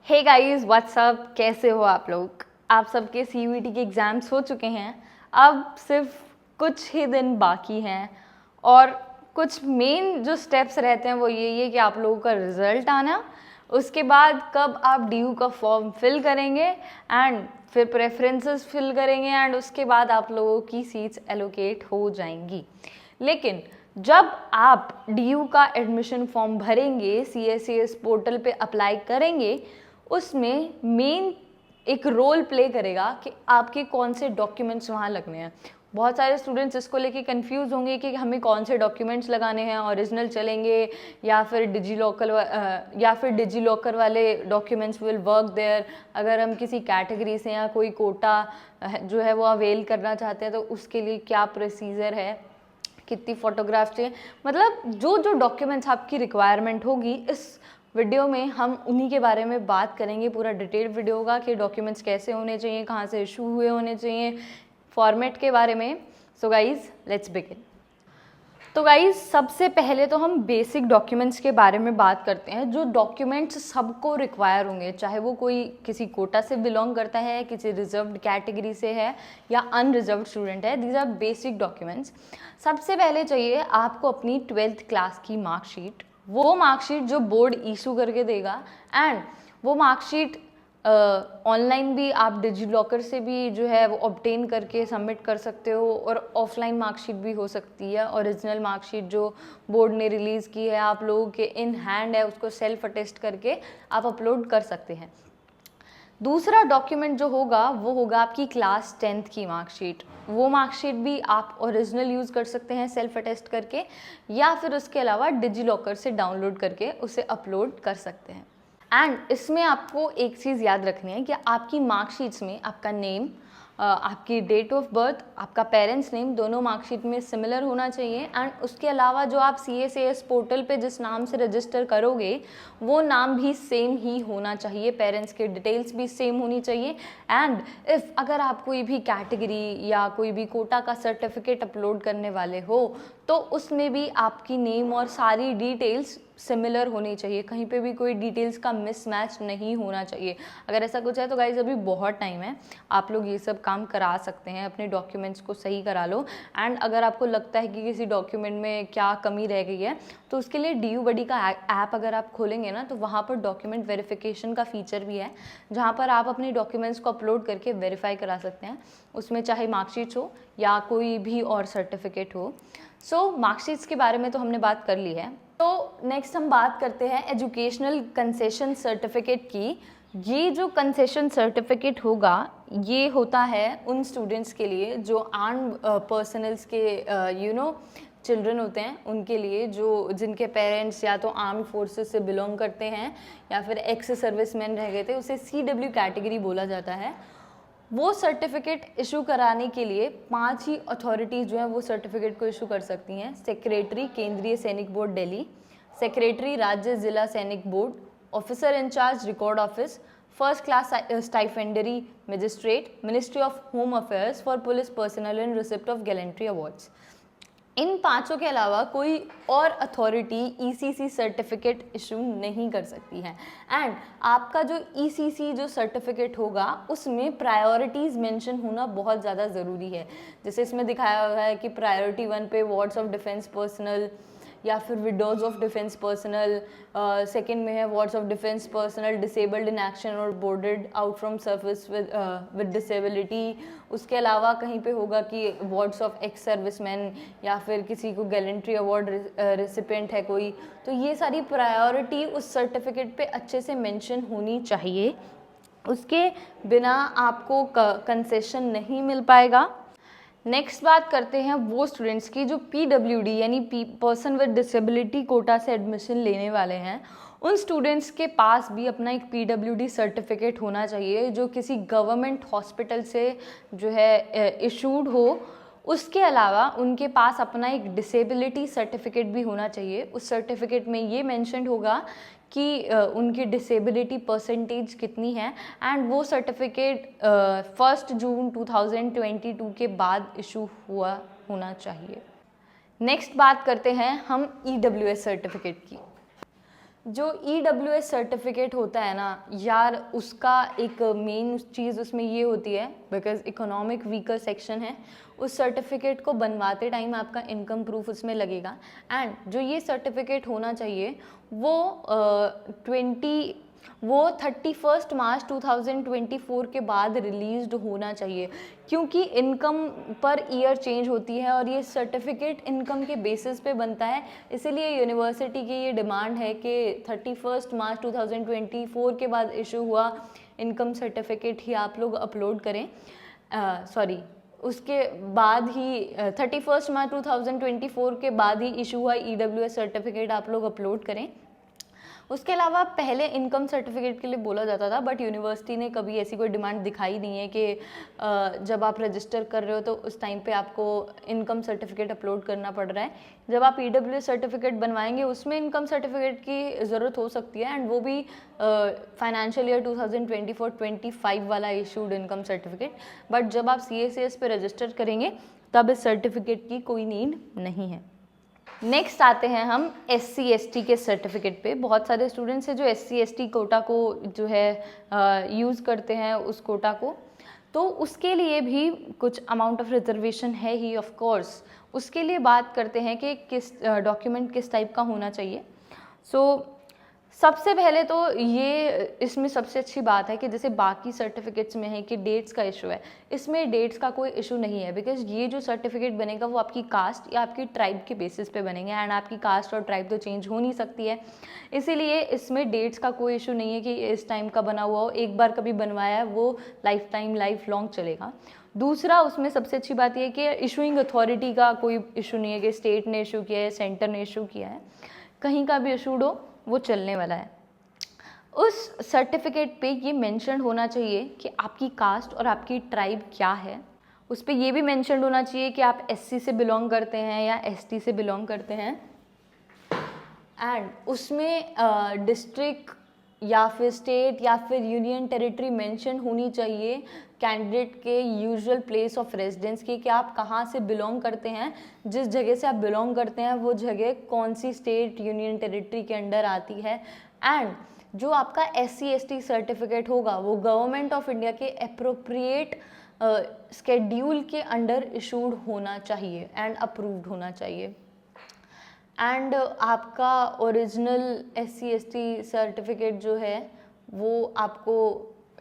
Hey guys what's up, कैसे हो आप लोग। आप सबके सीयूईटी के एग्ज़ाम्स हो चुके हैं। अब सिर्फ कुछ ही दिन बाकी हैं और कुछ मेन जो स्टेप्स रहते हैं वो यही है कि आप लोगों का रिज़ल्ट आना, उसके बाद कब आप डीयू का फॉर्म फिल करेंगे एंड फिर प्रेफरेंसेस फिल करेंगे एंड उसके बाद आप लोगों की सीट्स एलोकेट हो जाएंगी। लेकिन जब आप डीयू का एडमिशन फॉर्म भरेंगे, CSCS पोर्टल पे अप्लाई करेंगे, उसमें मेन एक रोल प्ले करेगा कि आपके कौन से डॉक्यूमेंट्स वहाँ लगने हैं। बहुत सारे स्टूडेंट्स इसको लेके कंफ्यूज होंगे कि हमें कौन से डॉक्यूमेंट्स लगाने हैं, ओरिजिनल चलेंगे या फिर डिजी लॉकर वाले डॉक्यूमेंट्स विल वर्क देयर। अगर हम किसी कैटेगरी से या कोई कोटा जो है वो अवेल करना चाहते हैं तो उसके लिए क्या प्रोसीजर है, कितनी फ़ोटोग्राफ चाहिए, मतलब जो जो डॉक्यूमेंट्स आपकी रिक्वायरमेंट होगी इस वीडियो में हम उन्हीं के बारे में बात करेंगे। पूरा डिटेल वीडियो होगा कि डॉक्यूमेंट्स कैसे होने चाहिए, कहाँ से इशू हुए होने चाहिए, फॉर्मेट के बारे में। So guys let's begin. तो गाइज सबसे पहले तो हम बेसिक डॉक्यूमेंट्स के बारे में बात करते हैं। जो डॉक्यूमेंट्स सबको रिक्वायर होंगे, चाहे वो कोई किसी कोटा से बिलोंग करता है, किसी रिजर्व्ड कैटेगरी से है या अनरिजर्व्ड स्टूडेंट है, दीज आर बेसिक डॉक्यूमेंट्स। सबसे पहले चाहिए आपको अपनी 12th क्लास की मार्कशीट। वो मार्कशीट जो बोर्ड इशू करके देगा एंड वो मार्कशीट ऑनलाइन भी आप डिजी लॉकर से भी जो है वो ऑब्टेन करके सबमिट कर सकते हो और ऑफलाइन मार्कशीट भी हो सकती है। ओरिजिनल मार्कशीट जो बोर्ड ने रिलीज़ की है, आप लोगों के इन हैंड है, उसको सेल्फ अटेस्ट करके आप अपलोड कर सकते हैं। दूसरा डॉक्यूमेंट जो होगा वो होगा आपकी क्लास 10th की मार्कशीट। वो मार्कशीट भी आप ओरिजिनल यूज़ कर सकते हैं सेल्फ अटेस्ट करके, या फिर उसके अलावा डिजी लॉकर से डाउनलोड करके उसे अपलोड कर सकते हैं। एंड इसमें आपको एक चीज़ याद रखनी है कि आपकी मार्कशीट्स में आपका नेम, आपकी डेट ऑफ बर्थ, आपका पेरेंट्स नेम दोनों मार्कशीट में सिमिलर होना चाहिए। एंड उसके अलावा जो आप CSAS पोर्टल पे जिस नाम से रजिस्टर करोगे वो नाम भी सेम ही होना चाहिए, पेरेंट्स के डिटेल्स भी सेम होनी चाहिए। एंड इफ़ अगर आप कोई भी कैटेगरी या कोई भी कोटा का सर्टिफिकेट अपलोड करने वाले हो तो उसमें भी आपकी नेम और सारी डिटेल्स सिमिलर होनी चाहिए, कहीं पे भी कोई डिटेल्स का मिसमैच नहीं होना चाहिए। अगर ऐसा कुछ है तो गाइज अभी बहुत टाइम है, आप लोग ये सब काम करा सकते हैं, अपने डॉक्यूमेंट्स को सही करा लो। एंड अगर आपको लगता है कि किसी डॉक्यूमेंट में क्या कमी रह गई है तो उसके लिए DU बडी का ऐप अगर आप खोलेंगे ना तो वहाँ पर डॉक्यूमेंट वेरिफिकेशन का फीचर भी है, जहाँ पर आप अपने डॉक्यूमेंट्स को अपलोड करके वेरीफाई करा सकते हैं। उसमें चाहे मार्कशीट हो या कोई भी और सर्टिफिकेट हो। सो मार्कशीट्स के बारे में तो हमने बात कर ली है। तो नेक्स्ट हम बात करते हैं एजुकेशनल कंसेशन सर्टिफिकेट की। ये जो कंसेशन सर्टिफिकेट होगा ये होता है उन स्टूडेंट्स के लिए जो आर्म्ड पर्सनल्स के चिल्ड्रन होते हैं, उनके लिए जो जिनके पेरेंट्स या तो आर्म्ड फोर्सेस से बिलोंग करते हैं या फिर एक्स सर्विसमैन रह गए थे, उसे CW कैटेगरी बोला जाता है। वो सर्टिफिकेट इशू कराने के लिए 5 ही अथॉरिटीज़ जो हैं वो सर्टिफिकेट को इशू कर सकती हैं। सेक्रेटरी केंद्रीय सैनिक बोर्ड दिल्ली, सेक्रेटरी राज्य जिला सैनिक board, officer incharge record office, first class stipendiary magistrate, ministry of home affairs for police personnel in receipt of gallantry awards. इन पांचों के अलावा कोई और अथॉरिटी ECC सर्टिफिकेट इशू नहीं कर सकती है। एंड आपका जो ECC जो सर्टिफिकेट होगा उसमें प्रायोरिटीज़ मेंशन होना बहुत ज़्यादा ज़रूरी है। जैसे इसमें दिखाया हुआ है कि प्रायोरिटी 1 पे वार्ड्स ऑफ डिफेंस पर्सनल या फिर widows of defence personnel, second में है wards of defence personnel disabled in action और boarded out from service with disability. उसके अलावा कहीं पे होगा कि वार्ड्स ऑफ एक्स सर्विसमैन या फिर किसी को गैलेंट्री अवार्ड रेसिपेंट है कोई, तो ये सारी प्रायोरिटी उस सर्टिफिकेट पे अच्छे से मेंशन होनी चाहिए, उसके बिना आपको कंसेशन नहीं मिल पाएगा। नेक्स्ट बात करते हैं वो स्टूडेंट्स की जो PWD यानी पर्सन विद डिसेबिलिटी कोटा से एडमिशन लेने वाले हैं। उन स्टूडेंट्स के पास भी अपना एक PWD सर्टिफिकेट होना चाहिए जो किसी गवर्नमेंट हॉस्पिटल से जो है इशूड हो। उसके अलावा उनके पास अपना एक डिसेबिलिटी सर्टिफिकेट भी होना चाहिए। उस सर्टिफिकेट में ये मेंशन होगा कि उनकी डिसेबिलिटी परसेंटेज कितनी है एंड वो सर्टिफिकेट 1 जून 2022 के बाद इशू हुआ होना चाहिए। नेक्स्ट बात करते हैं हम EWS सर्टिफिकेट की। जो EWS सर्टिफिकेट होता है ना यार, उसका एक मेन चीज़ उसमें ये होती है, बिकॉज इकोनॉमिक वीकर सेक्शन है, उस सर्टिफिकेट को बनवाते टाइम आपका इनकम प्रूफ उसमें लगेगा। एंड जो ये सर्टिफिकेट होना चाहिए वो 31 मार्च 2024 के बाद रिलीज्ड होना चाहिए, क्योंकि इनकम पर ईयर चेंज होती है और ये सर्टिफिकेट इनकम के बेसिस पे बनता है। इसीलिए यूनिवर्सिटी की ये डिमांड है कि 31 मार्च 2024 के बाद इशू हुआ इनकम सर्टिफिकेट ही आप लोग अपलोड करें। उसके बाद ही 31 मार्च 2024 के बाद ही इशू हुआ EWS सर्टिफिकेट आप लोग अपलोड करें। उसके अलावा पहले इनकम सर्टिफिकेट के लिए बोला जाता था, बट यूनिवर्सिटी ने कभी ऐसी कोई डिमांड दिखाई नहीं है कि जब आप रजिस्टर कर रहे हो तो उस टाइम पे आपको इनकम सर्टिफिकेट अपलोड करना पड़ रहा है। जब आप EWS सर्टिफिकेट बनवाएंगे उसमें इनकम सर्टिफिकेट की ज़रूरत हो सकती है, एंड वो भी फाइनेंशियल ईयर 2024-25 वाला इशूड इनकम सर्टिफिकेट। बट जब आप CACS पे रजिस्टर करेंगे तब इस सर्टिफिकेट की कोई नीड नहीं है। नेक्स्ट आते हैं हम SC/ST के सर्टिफिकेट पे। बहुत सारे स्टूडेंट्स हैं जो SC/ST कोटा को जो है यूज़ करते हैं उस कोटा को, तो उसके लिए भी कुछ अमाउंट ऑफ रिजर्वेशन है ही ऑफ कोर्स। उसके लिए बात करते हैं कि किस डॉक्यूमेंट किस टाइप का होना चाहिए। सबसे पहले तो ये इसमें सबसे अच्छी बात है कि जैसे बाकी सर्टिफिकेट्स में है कि डेट्स का इशू है, इसमें डेट्स का कोई इशू नहीं है, बिकॉज ये जो सर्टिफिकेट बनेगा वो आपकी कास्ट या आपकी ट्राइब के बेसिस पे बनेंगे, एंड आपकी कास्ट और ट्राइब तो चेंज हो नहीं सकती है, इसीलिए इसमें डेट्स का कोई इशू नहीं है कि इस टाइम का बना हुआ हो। एक बार कभी बनवाया है वो लाइफ टाइम लाइफ लॉन्ग चलेगा। दूसरा, उसमें सबसे अच्छी बात यह है कि इशूइंग अथॉरिटी का कोई इशू नहीं है कि स्टेट ने इशू किया है, सेंटर ने इशू किया है, कहीं का भी इशूड हो वो चलने वाला है। उस सर्टिफिकेट पे ये मेंशन होना चाहिए कि आपकी कास्ट और आपकी ट्राइब क्या है। उस पे ये भी मेंशन होना चाहिए कि आप SC से बिलोंग करते हैं या ST से बिलोंग करते हैं, एंड उसमें डिस्ट्रिक्ट या फिर स्टेट या फिर यूनियन टेरिटरी मेंशन होनी चाहिए कैंडिडेट के यूजुअल प्लेस ऑफ रेजिडेंस की, कि आप कहाँ से बिलोंग करते हैं, जिस जगह से आप बिलोंग करते हैं वो जगह कौन सी स्टेट यूनियन टेरिटरी के अंडर आती है। एंड जो आपका SC/ST सर्टिफिकेट होगा वो गवर्नमेंट ऑफ इंडिया के अप्रोप्रिएट स्केड्यूल के अंडर इशूड होना चाहिए एंड अप्रूव्ड होना चाहिए। एंड आपका ओरिजिनल SC/ST सर्टिफिकेट जो है वो आपको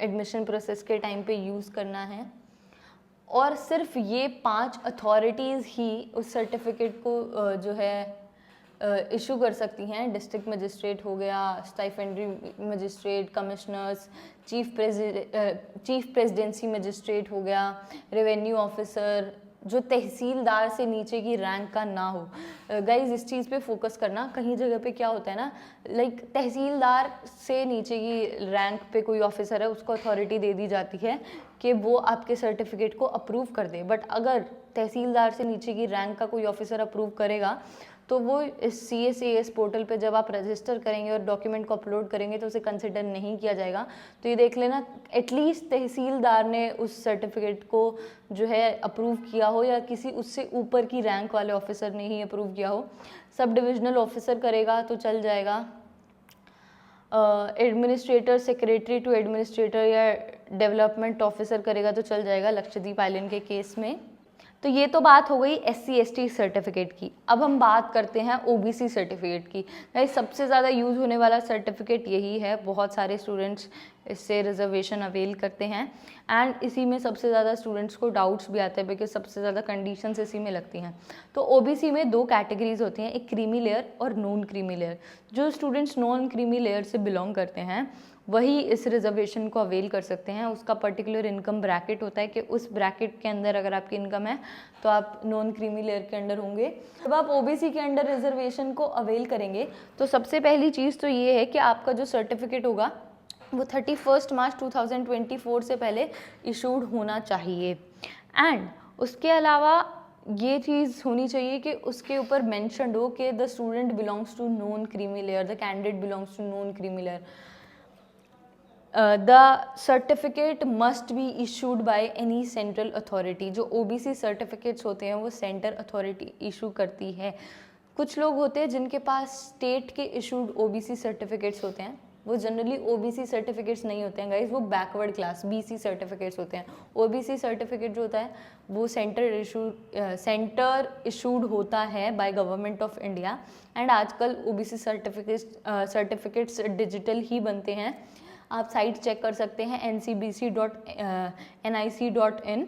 एडमिशन प्रोसेस के टाइम पे यूज़ करना है, और सिर्फ ये 5 अथॉरिटीज़ ही उस सर्टिफिकेट को जो है इशू कर सकती हैं। डिस्ट्रिक्ट मजिस्ट्रेट हो गया, stipendiary magistrate, commissioners, chief presidency magistrate हो गया, रेवेन्यू ऑफिसर, जो तहसीलदार से नीचे की रैंक का ना हो। गाइज इस चीज़ पे फोकस करना, कहीं जगह पे क्या होता है ना, लाइक तहसीलदार से नीचे की रैंक पे कोई ऑफिसर है उसको अथॉरिटी दे दी जाती है कि वो आपके सर्टिफिकेट को अप्रूव कर दे, बट अगर तहसीलदार से नीचे की रैंक का कोई ऑफिसर अप्रूव करेगा तो वो इस CACS पोर्टल पे जब आप रजिस्टर करेंगे और डॉक्यूमेंट को अपलोड करेंगे तो उसे कंसिडर नहीं किया जाएगा। तो ये देख लेना एटलीस्ट तहसीलदार ने उस सर्टिफिकेट को जो है अप्रूव किया हो, या किसी उससे ऊपर की रैंक वाले ऑफिसर ने ही अप्रूव किया हो। सब डिविजनल ऑफिसर करेगा तो चल जाएगा, एडमिनिस्ट्रेटर, सेक्रेटरी टू एडमिनिस्ट्रेटर या डेवलपमेंट ऑफिसर करेगा तो चल जाएगा लक्षद्वीप आइलैंड के केस में। तो ये तो बात हो गई SC/ST सर्टिफिकेट की। अब हम बात करते हैं OBC सर्टिफिकेट की। गाइस सबसे ज़्यादा यूज़ होने वाला सर्टिफिकेट यही है, बहुत सारे स्टूडेंट्स इससे रिजर्वेशन अवेल करते हैं, एंड इसी में सबसे ज़्यादा स्टूडेंट्स को डाउट्स भी आते हैं बिकॉज सबसे ज़्यादा कंडीशंस इसी में लगती हैं। तो OBC में 2 कैटेगरीज होती हैं, एक क्रीमी लेयर और नॉन क्रीमी लेयर। जो स्टूडेंट्स नॉन क्रीमी लेयर से बिलोंग करते हैं वही इस रिजर्वेशन को अवेल कर सकते हैं। उसका पर्टिकुलर इनकम ब्रैकेट होता है कि उस ब्रैकेट के अंदर अगर आपकी इनकम है तो आप नॉन क्रीमी लेयर के अंडर होंगे। जब आप OBC के अंडर रिजर्वेशन को अवेल करेंगे तो सबसे पहली चीज़ तो ये है कि आपका जो सर्टिफिकेट होगा वो 31 मार्च 2024 से पहले इशूड होना चाहिए। एंड उसके अलावा ये चीज़ होनी चाहिए कि उसके ऊपर मेंशन्ड हो कि the student belongs to non creamy layer, the candidate belongs to non creamy layer. The certificate must be issued by any central authority. जो OBC सर्टिफिकेट्स होते हैं वो सेंटर अथॉरिटी इशू करती है। कुछ लोग होते हैं जिनके पास स्टेट के इशूड ओबीसी सर्टिफिकेट्स होते हैं, वो जनरली ओबीसी सर्टिफिकेट्स नहीं होते हैं गाइज, वो बैकवर्ड क्लास बीसी सर्टिफिकेट्स होते हैं। ओबीसी सर्टिफिकेट जो होता है वो सेंटर इशूड होता है by government of India, and आजकल ओबीसी सर्टिफिकेट्स डिजिटल ही बनते हैं। आप साइट चेक कर सकते हैं ncbc.nic.in।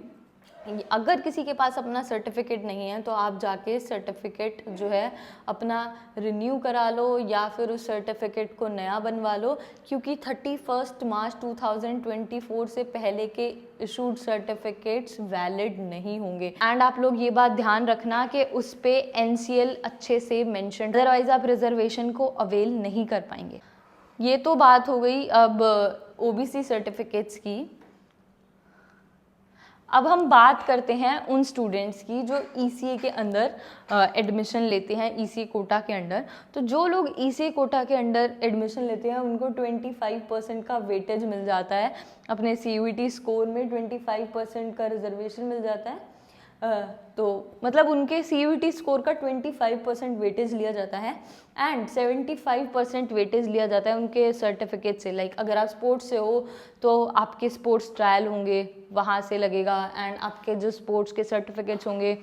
अगर किसी के पास अपना सर्टिफिकेट नहीं है तो आप जाके सर्टिफिकेट जो है अपना रिन्यू करा लो या फिर उस सर्टिफिकेट को नया बनवा लो, क्योंकि 31 मार्च 2024 से पहले के इशूड सर्टिफिकेट्स वैलिड नहीं होंगे। एंड आप लोग ये बात ध्यान रखना कि उस पे NCL अच्छे से मेंशन, अदरवाइज आप रिजर्वेशन को अवेल नहीं कर पाएंगे। ये तो बात हो गई अब ओबीसी सर्टिफिकेट्स की। अब हम बात करते हैं उन स्टूडेंट्स की जो ECA के अंदर एडमिशन लेते हैं, ECA कोटा के अंडर। तो जो लोग ECA कोटा के अंडर एडमिशन लेते हैं उनको 25% का वेटेज मिल जाता है, अपने CUET स्कोर में 25% का रिजर्वेशन मिल जाता है। तो मतलब उनके CUET स्कोर का 25% वेटेज लिया जाता है एंड 75% वेटेज लिया जाता है उनके सर्टिफिकेट से। लाइक अगर आप स्पोर्ट्स से हो तो आपके स्पोर्ट्स ट्रायल होंगे वहाँ से लगेगा, एंड आपके जो स्पोर्ट्स के सर्टिफिकेट्स होंगे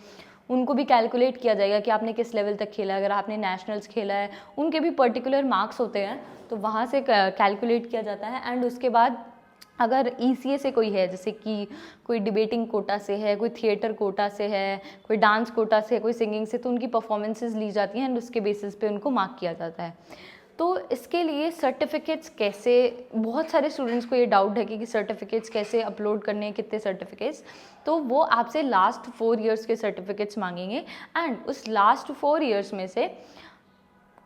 उनको भी कैलकुलेट किया जाएगा कि आपने किस लेवल तक खेला है। अगर आपने नेशनल्स खेला है उनके भी पर्टिकुलर मार्क्स होते हैं, तो वहाँ से कैलकुलेट किया जाता है। एंड उसके बाद अगर ECA से कोई है, जैसे कि कोई डिबेटिंग कोटा से है, कोई थिएटर कोटा से है, कोई डांस कोटा से है, कोई सिंगिंग से, तो उनकी परफॉर्मेंसेस ली जाती हैं एंड उसके बेसिस पे उनको मार्क किया जाता है। तो इसके लिए सर्टिफिकेट्स कैसे, बहुत सारे स्टूडेंट्स को ये डाउट है कि सर्टिफिकेट्स कैसे अपलोड करने हैं, कितने सर्टिफिकेट्स, तो वो आपसे लास्ट 4 ईयर्स के सर्टिफिकेट्स मांगेंगे एंड उस लास्ट 4 ईयर्स में से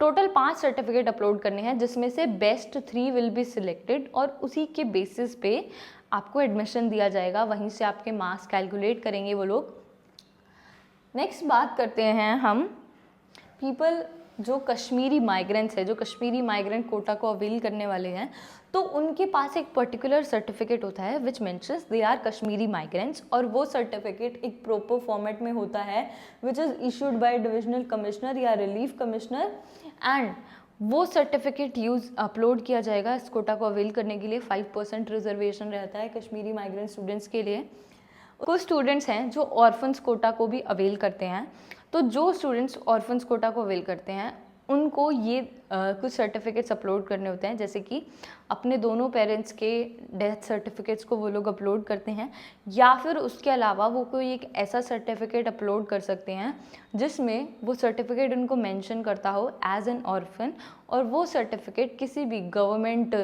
टोटल 5 सर्टिफिकेट अपलोड करने हैं, जिसमें से बेस्ट 3 विल बी सिलेक्टेड और उसी के बेसिस पे आपको एडमिशन दिया जाएगा, वहीं से आपके मार्क्स कैलकुलेट करेंगे वो लोग। नेक्स्ट बात करते हैं हम पीपल जो कश्मीरी माइग्रेंट्स है, जो कश्मीरी माइग्रेंट कोटा को अवेल करने वाले हैं, तो उनके पास एक पर्टिकुलर सर्टिफिकेट होता है which mentions they are Kashmiri migrants, और वो सर्टिफिकेट एक प्रॉपर फॉर्मेट में होता है which is issued by divisional commissioner या रिलीफ कमिश्नर, एंड वो सर्टिफिकेट अपलोड किया जाएगा इस कोटा को अवेल करने के लिए। 5% रिजर्वेशन रहता है कश्मीरी माइग्रेंट स्टूडेंट्स के लिए। कुछ स्टूडेंट्स हैं जो ऑर्फन्स कोटा को भी अवेल करते हैं, तो जो स्टूडेंट्स ऑर्फन्स कोटा को अवेल करते हैं उनको ये कुछ सर्टिफिकेट्स अपलोड करने होते हैं, जैसे कि अपने दोनों पेरेंट्स के डेथ सर्टिफिकेट्स को वो लोग अपलोड करते हैं, या फिर उसके अलावा वो कोई एक ऐसा सर्टिफिकेट अपलोड कर सकते हैं जिसमें वो सर्टिफिकेट उनको मेंशन करता हो एज एन ऑर्फन, और वो सर्टिफिकेट किसी भी गवर्नमेंट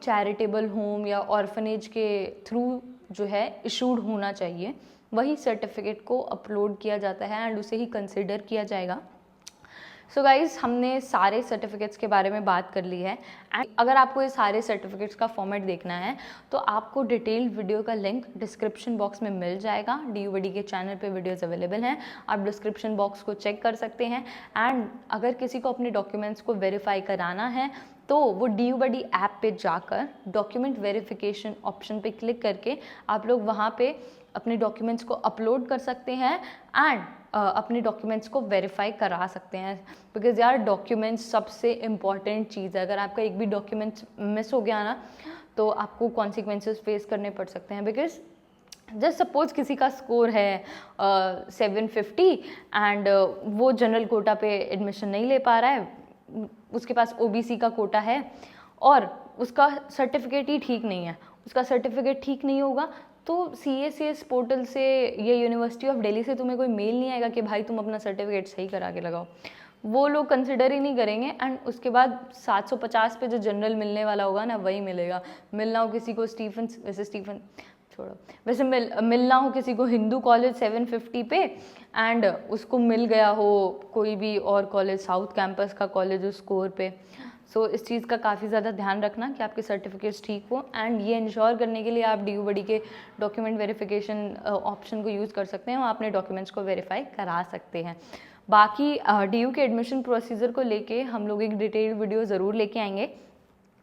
चैरिटेबल होम या ऑर्फनेज के थ्रू जो है इशूड होना चाहिए। वही सर्टिफिकेट को अपलोड किया जाता है एंड उसे ही कंसिडर किया जाएगा। सो गाइज़, हमने सारे सर्टिफिकेट्स के बारे में बात कर ली है, एंड अगर आपको ये सारे सर्टिफिकेट्स का फॉर्मेट देखना है तो आपको डिटेल्ड वीडियो का लिंक डिस्क्रिप्शन बॉक्स में मिल जाएगा। DUBD के चैनल पे वीडियोस अवेलेबल हैं, आप डिस्क्रिप्शन बॉक्स को चेक कर सकते हैं। एंड अगर किसी को अपने डॉक्यूमेंट्स को वेरीफाई कराना है तो वो DUBD ऐप पे जाकर डॉक्यूमेंट वेरिफिकेशन ऑप्शन पे क्लिक करके आप लोग वहाँ पे अपने डॉक्यूमेंट्स को अपलोड कर सकते हैं एंड अपने डॉक्यूमेंट्स को वेरीफाई करा सकते हैं। बिकॉज यार डॉक्यूमेंट्स सबसे इम्पॉर्टेंट चीज़ है। अगर आपका एक भी डॉक्यूमेंट्स मिस हो गया ना तो आपको कॉन्सिक्वेंसेस फेस करने पड़ सकते हैं। बिकॉज जस्ट सपोज किसी का स्कोर है 750 एंड वो जनरल कोटा पे एडमिशन नहीं ले पा रहा है, उसके पास OBC का कोटा है और उसका सर्टिफिकेट ही ठीक नहीं है, उसका सर्टिफिकेट ठीक नहीं होगा तो CACS पोर्टल से या यूनिवर्सिटी ऑफ दिल्ली से तुम्हें कोई मेल नहीं आएगा कि भाई तुम अपना सर्टिफिकेट सही करा के लगाओ। वो लोग कंसिडर ही नहीं करेंगे एंड उसके बाद 750 पे जो जनरल मिलने वाला होगा ना वही मिलेगा। मिलना हो किसी को वैसे मिलना हो किसी को हिंदू कॉलेज 750 पे एंड उसको मिल गया हो कोई भी और कॉलेज साउथ कैंपस का कॉलेज उस स्कोर पे। सो इस चीज़ का काफ़ी ज़्यादा ध्यान रखना कि आपके सर्टिफिकेट्स ठीक हो, एंड ये इंश्योर करने के लिए आप DUBD के डॉक्यूमेंट वेरिफिकेशन ऑप्शन को यूज़ कर सकते हैं, वहाँ अपने डॉक्यूमेंट्स को वेरीफाई करा सकते हैं। बाकी DU के एडमिशन प्रोसीजर को लेके हम लोग एक डिटेल्ड वीडियो ज़रूर लेके आएंगे।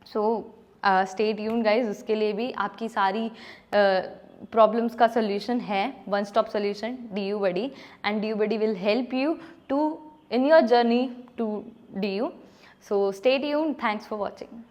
सो स्टे ट्यून्ड गाइज, उसके लिए भी आपकी सारी प्रॉब्लम्स का सोल्यूशन है, one stop solution DUBD, and DUBD will help you to in your journey to DU. So stay tuned. Thanks for watching.